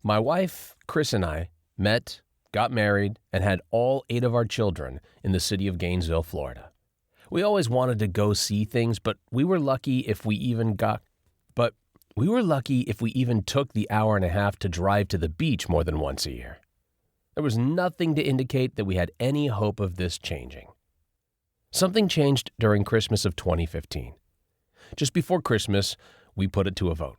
My wife, Chris, and I met, got married, and had all 8 of our children in the city of Gainesville, Florida. We always wanted to go see things, but we were lucky if we even took the hour and a half to drive to the beach more than once a year. There was nothing to indicate that we had any hope of this changing. Something changed during Christmas of 2015. Just before Christmas, we put it to a vote.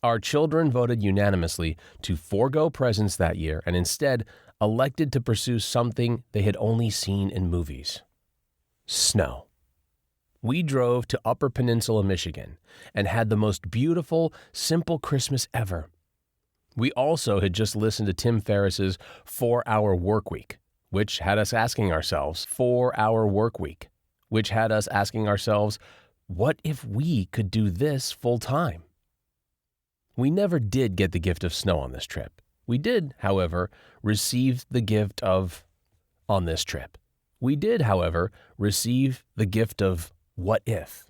Our children voted unanimously to forego presents that year and instead elected to pursue something they had only seen in movies: snow. We drove to Upper Peninsula, Michigan, and had the most beautiful, simple Christmas ever. We also had just listened to Tim Ferriss's 4-Hour Workweek, which had us asking ourselves, what if we could do this full time? We never did get the gift of snow on this trip. We did, however, receive the gift of what if.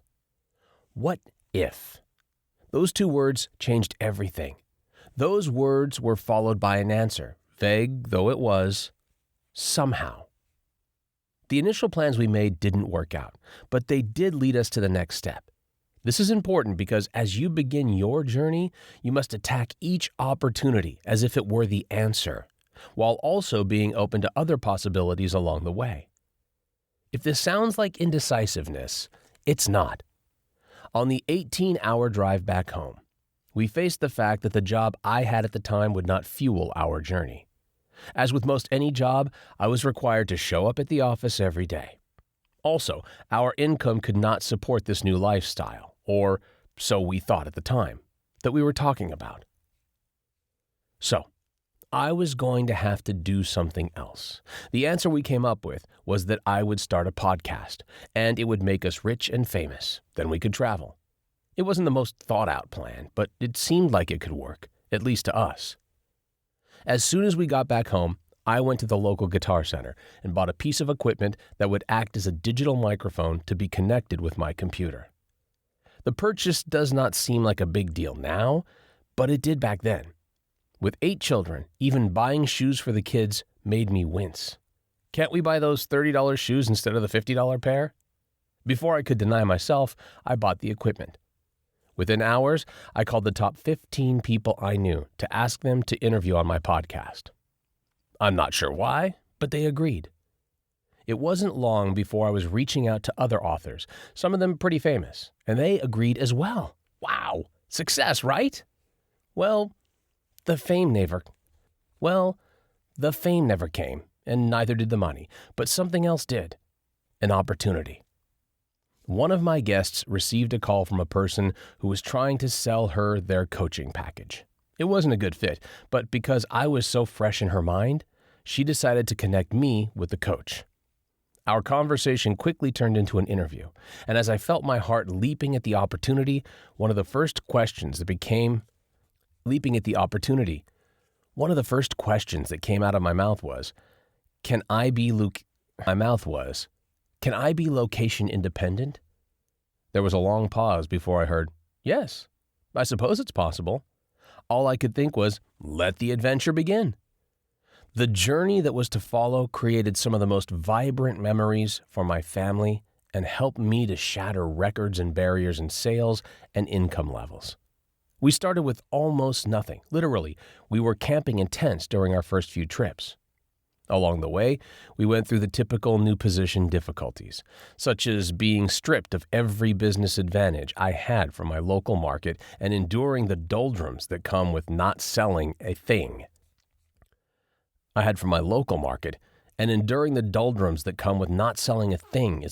What if? Those 2 words changed everything. Those words were followed by an answer, vague though it was, somehow. The initial plans we made didn't work out, but they did lead us to the next step. This is important because as you begin your journey, you must attack each opportunity as if it were the answer, while also being open to other possibilities along the way. If this sounds like indecisiveness, it's not. On the 18-hour drive back home, we faced the fact that the job I had at the time would not fuel our journey. As with most any job, I was required to show up at the office every day. Also, our income could not support this new lifestyle, or so we thought at the time, that we were talking about. So, I was going to have to do something else. The answer we came up with was that I would start a podcast, and it would make us rich and famous. Then we could travel. It wasn't the most thought-out plan, but it seemed like it could work, at least to us. As soon as we got back home, I went to the local guitar center and bought a piece of equipment that would act as a digital microphone to be connected with my computer. The purchase does not seem like a big deal now, but it did back then. With 8 children, even buying shoes for the kids made me wince. Can't we buy those $30 shoes instead of the $50 pair? Before I could deny myself, I bought the equipment. Within hours, I called the top 15 people I knew to ask them to interview on my podcast. I'm not sure why, but they agreed. It wasn't long before I was reaching out to other authors, some of them pretty famous, and they agreed as well. Wow, success, right? Well, the fame never came, and neither did the money, but something else did. An opportunity. One of my guests received a call from a person who was trying to sell her their coaching package. It wasn't a good fit, but because I was so fresh in her mind, she decided to connect me with the coach. Our conversation quickly turned into an interview, and as I felt my heart leaping at the opportunity, one of the first questions that came out of my mouth was, Can I be location independent? There was a long pause before I heard, yes, I suppose it's possible. All I could think was, let the adventure begin. The journey that was to follow created some of the most vibrant memories for my family and helped me to shatter records and barriers in sales and income levels. We started with almost nothing. Literally, we were camping in tents during our first few trips. Along the way, we went through the typical new position difficulties, such as being stripped of every business advantage I had from my local market and enduring the doldrums that come with not selling a thing. As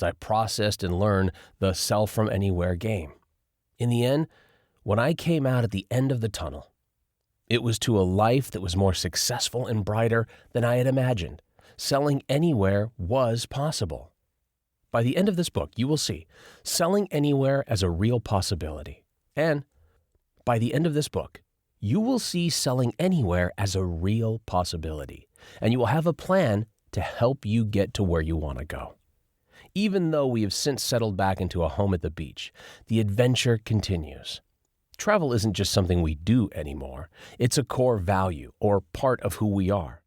I processed and learned the sell-from-anywhere game. In the end, when I came out at the end of the tunnel, it was to a life that was more successful and brighter than I had imagined. Selling anywhere was possible. By the end of this book, you will see selling anywhere as a real possibility. And by the end of this book, you will see selling anywhere as a real possibility. And you will have a plan to help you get to where you want to go. Even though we have since settled back into a home at the beach, the adventure continues. Travel isn't just something we do anymore. It's a core value or part of who we are.